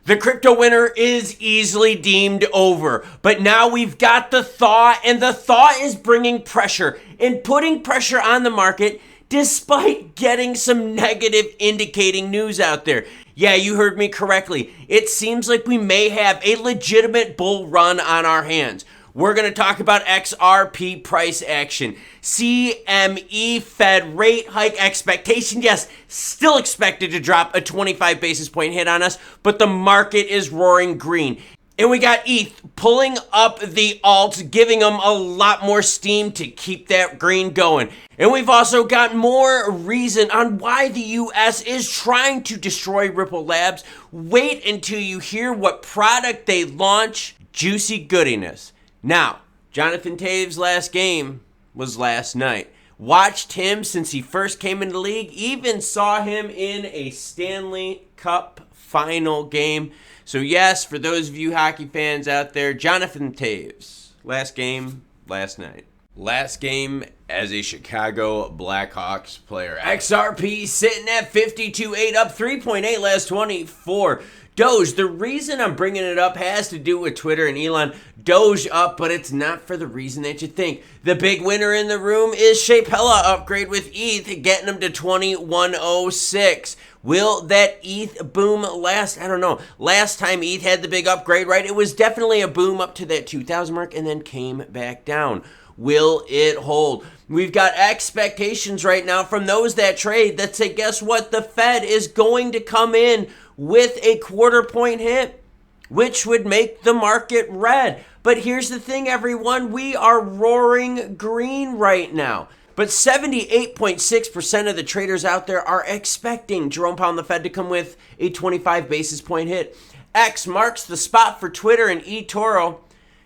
The crypto winter is easily deemed over, but now we've got the thaw, and the thaw is bringing pressure and putting pressure on the market despite getting some negative indicating news out there. Yeah, you heard me correctly. It seems like we may have a legitimate bull run on our hands. We're going to talk about XRP price action, CME Fed rate hike expectation. Yes, still expected to drop a 25 basis point hit on us, but the market is roaring green. And we got ETH pulling up the alts, giving them a lot more steam to keep that green going. And we've also got more reason on why the US is trying to destroy Ripple Labs. Wait until you hear what product they launch. Juicy goodiness. Now, Jonathan Taves' last game was last night. Watched him since he first came into the league. Even saw him in a Stanley Cup final game. So yes, for those of you hockey fans out there, Jonathan Taves, last game, last night. Last game as a Chicago Blackhawks player. XRP sitting at 52.8, up 3.8 last 24. Doge, the reason I'm bringing it up has to do with Twitter and Elon. Doge up, but it's not for the reason that you think. The big winner in the room is Shapella upgrade with ETH, getting them to 2106. Will that ETH boom last? I don't know. Last time ETH had the big upgrade, right? It was definitely a boom up to that 2000 mark and then came back down. Will it hold? We've got expectations right now from those that trade that say, guess what? The Fed is going to come in with a quarter point hit, which would make the market red. But here's the thing, everyone. We are roaring green right now. But 78.6% of the traders out there are expecting Jerome Powell and the Fed to come with a 25 basis point hit. X marks the spot for Twitter and eToro.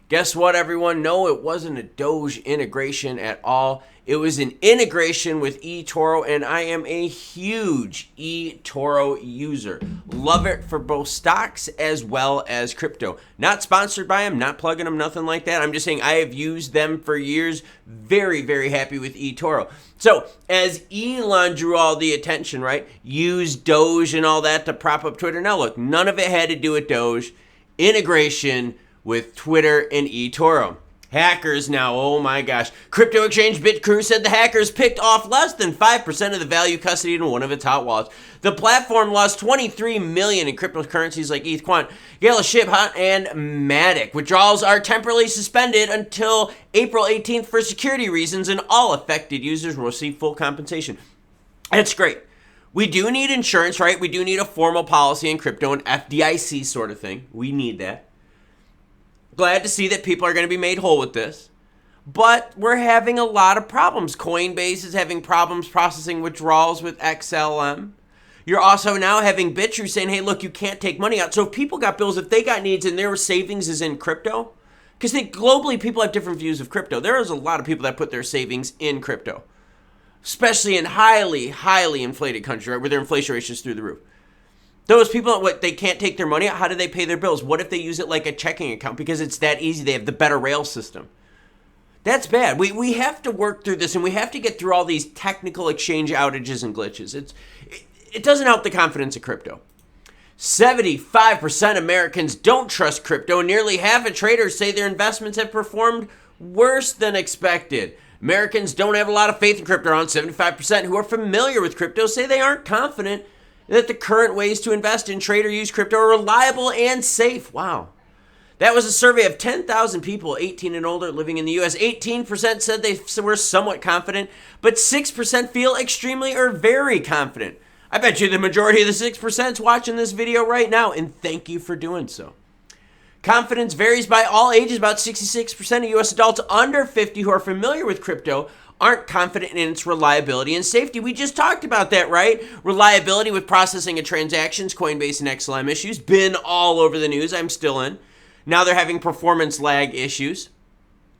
Guess what, everyone? No, it wasn't a Doge integration at all. It was an integration with eToro, and I am a huge eToro user. Love it for both stocks as well as crypto. Not sponsored by them, not plugging them, nothing like that. I'm just saying I have used them for years. Very, very happy with eToro. So, as Elon drew all the attention, right, used Doge and all that to prop up Twitter. Now, look, none of it had to do with Doge. Integration with Twitter and eToro. Hackers now, oh my gosh. Crypto exchange BitCrew said the hackers picked off less than 5% of the value custodied in one of its hot wallets. The platform lost $23 million in cryptocurrencies like ETH, Quant, Gala, Shib, Hot, and Matic. Withdrawals are temporarily suspended until April 18th for security reasons, and all affected users will receive full compensation. That's great. We do need insurance, right? We do need a formal policy in crypto, an FDIC sort of thing. We need that. Glad to see that people are going to be made whole with this. But we're having a lot of problems. Coinbase is having problems processing withdrawals with XLM. You're also now having BitTrue saying, hey, look, you can't take money out. So if people got bills, if they got needs and their savings is in crypto, because globally people have different views of crypto. There is a lot of people that put their savings in crypto, especially in highly, highly inflated countries, right, where their inflation rate is through the roof. Those people, what, they can't take their money out? How do they pay their bills? What if they use it like a checking account? Because it's that easy. They have the better rail system. That's bad. We have to work through this, and we have to get through all these technical exchange outages and glitches. It doesn't help the confidence of crypto. 75% Americans don't trust crypto, and nearly half of traders say their investments have performed worse than expected. Americans don't have a lot of faith in crypto. Around 75% who are familiar with crypto say they aren't confident that the current ways to invest in, trade, or use crypto are reliable and safe. Wow. That was a survey of 10,000 people 18 and older living in the U.S. 18% said they were somewhat confident, but 6% feel extremely or very confident. I bet you the majority of the 6% is watching this video right now, and thank you for doing so. Confidence varies by all ages. About 66% of U.S. adults under 50 who are familiar with crypto aren't confident in its reliability and safety. We just talked about that, right? Reliability with processing of transactions, Coinbase and XLM issues, been all over the news. I'm still in. Now they're having performance lag issues.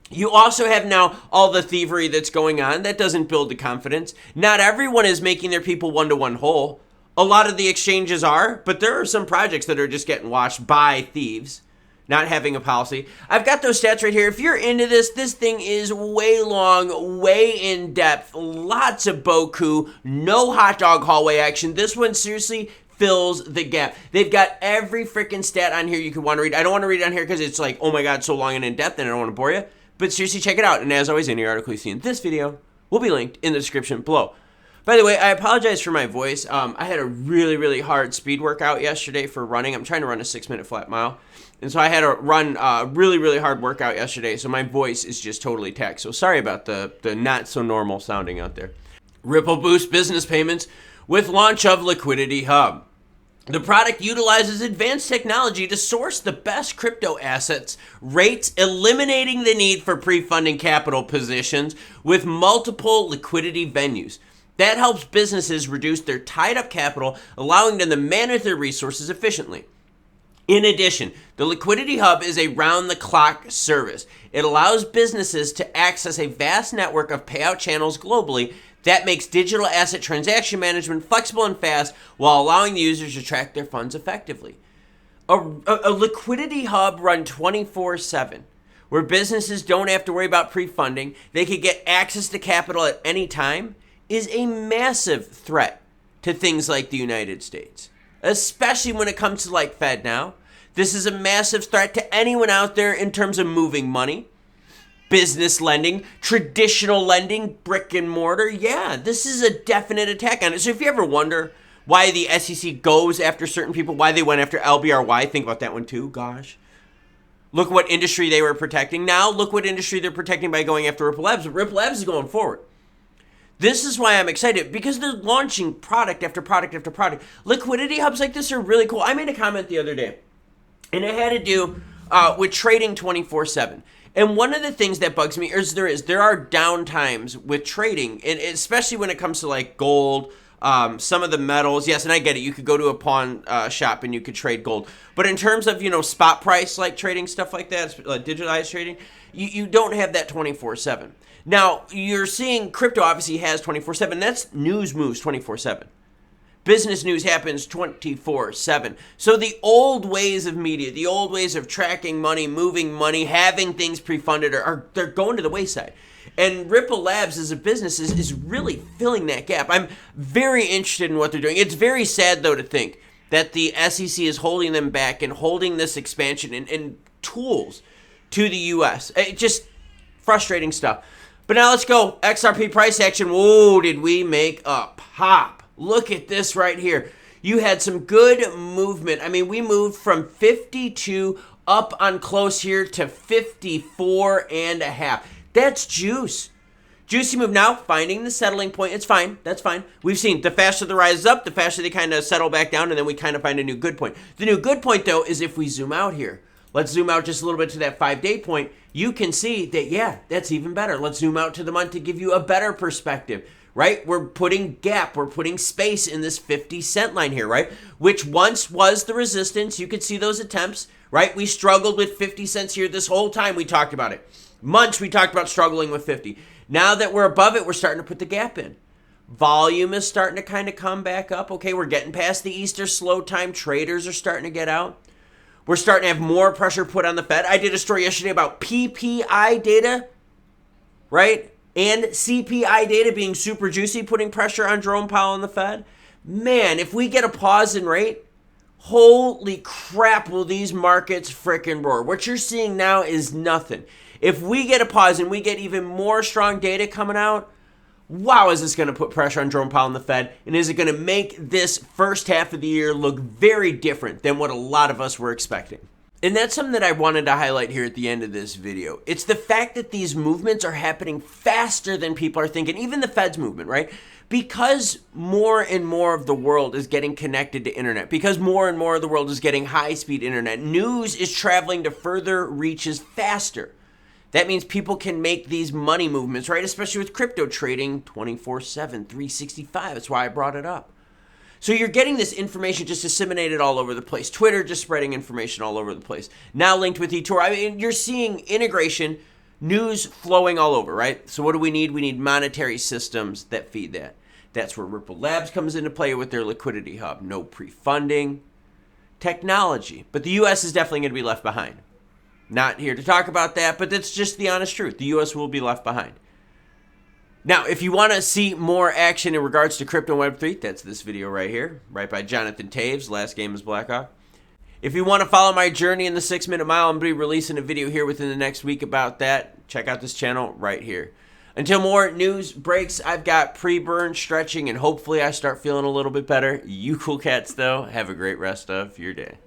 You also have now all the thievery that's going on. That doesn't build the confidence. Not everyone is making their people one-to-one whole. A lot of the exchanges are, but there are some projects that are just getting washed by thieves, not having a policy. I've got those stats right here. If you're into this thing is way long, way in depth, lots of boku, no hot dog hallway action. This one seriously fills the gap. They've got every freaking stat on here you could want to read. I don't want to read it on here because it's like, oh my God, so long and in depth, and I don't want to bore you. But seriously, check it out. And as always, any article you see in this video will be linked in the description below. By the way, I apologize for my voice. I had a really, really hard speed workout yesterday for running. I'm trying to run a 6-minute flat mile. And so I had to run a really, really hard workout yesterday. So my voice is just totally taxed. So sorry about the not so normal sounding out there. Ripple boosts business payments with launch of Liquidity Hub. The product utilizes advanced technology to source the best crypto assets, rates, eliminating the need for pre-funding capital positions with multiple liquidity venues. That helps businesses reduce their tied-up capital, allowing them to manage their resources efficiently. In addition, the Liquidity Hub is a round-the-clock service. It allows businesses to access a vast network of payout channels globally that makes digital asset transaction management flexible and fast while allowing the users to track their funds effectively. A Liquidity Hub run 24/7, where businesses don't have to worry about pre-funding, they can get access to capital at any time, is a massive threat to things like the United States, especially when it comes to like FEDNOW. This is a massive threat to anyone out there in terms of moving money. Business lending, traditional lending, brick and mortar. Yeah, this is a definite attack on it. So if you ever wonder why the SEC goes after certain people, why they went after LBRY, think about that one too, gosh. Look what industry they were protecting. Now look what industry they're protecting by going after Ripple Labs. Ripple Labs is going forward. This is why I'm excited, because they're launching product after product after product. Liquidity hubs like this are really cool. I made a comment the other day, and it had to do with trading 24/7. And one of the things that bugs me is there are downtimes with trading, and especially when it comes to like gold, some of the metals. Yes, and I get it. You could go to a pawn shop and you could trade gold. But in terms of, spot price, like trading, stuff like that, like digitalized trading, you don't have that 24/7. Now, you're seeing crypto obviously has 24/7. That's news moves 24/7. Business news happens 24/7. So the old ways of media, the old ways of tracking money, moving money, having things pre-funded, they're going to the wayside. And Ripple Labs as a business is really filling that gap. I'm very interested in what they're doing. It's very sad, though, to think that the SEC is holding them back and holding this expansion and tools to the U.S. Just frustrating stuff. But now let's go. XRP price action. Whoa, did we make a pop? Look at this right here. You had some good movement. I mean, we moved from 52 up on close here to 54.5. That's juice. Juicy move. Now, finding the settling point. It's fine. That's fine. We've seen the faster the rise is up, the faster they kind of settle back down, and then we kind of find a new good point. The new good point, though, is if we zoom out here. Let's zoom out just a little bit to that 5-day point. You can see that, yeah, that's even better. Let's zoom out to the month to give you a better perspective. Right? We're putting gap, we're putting space in this 50-cent line here, right? Which once was the resistance. You could see those attempts, right? We struggled with 50 cents here this whole time we talked about it. Months we talked about struggling with 50. Now that we're above it, we're starting to put the gap in. Volume is starting to kind of come back up. Okay, we're getting past the Easter slow time. Traders are starting to get out. We're starting to have more pressure put on the Fed. I did a story yesterday about PPI data, right? And CPI data being super juicy, putting pressure on Jerome Powell and the Fed. Man, if we get a pause in rate, holy crap, will these markets frickin' roar. What you're seeing now is nothing. If we get a pause and we get even more strong data coming out, wow, is this going to put pressure on Jerome Powell and the Fed? And is it going to make this first half of the year look very different than what a lot of us were expecting? And that's something that I wanted to highlight here at the end of this video. It's the fact that these movements are happening faster than people are thinking, even the Fed's movement, right? Because more and more of the world is getting connected to internet, because more and more of the world is getting high-speed internet, news is traveling to further reaches faster. That means people can make these money movements, right? Especially with crypto trading 24/7, 365. That's why I brought it up. So you're getting this information just disseminated all over the place. Twitter just spreading information all over the place. Now linked with eToro. I mean, you're seeing integration, news flowing all over, right? So what do we need? We need monetary systems that feed that. That's where Ripple Labs comes into play with their liquidity hub. No pre-funding, technology. But the U.S. is definitely going to be left behind. Not here to talk about that, but that's just the honest truth. The U.S. will be left behind. Now, if you want to see more action in regards to crypto and Web3, that's this video right here, right by Jonathan Taves. Last game is Blackhawk. If you want to follow my journey in the 6-minute mile, I'm going to be releasing a video here within the next week about that. Check out this channel right here. Until more news breaks, I've got pre-burn, stretching, and hopefully I start feeling a little bit better. You cool cats, though, have a great rest of your day.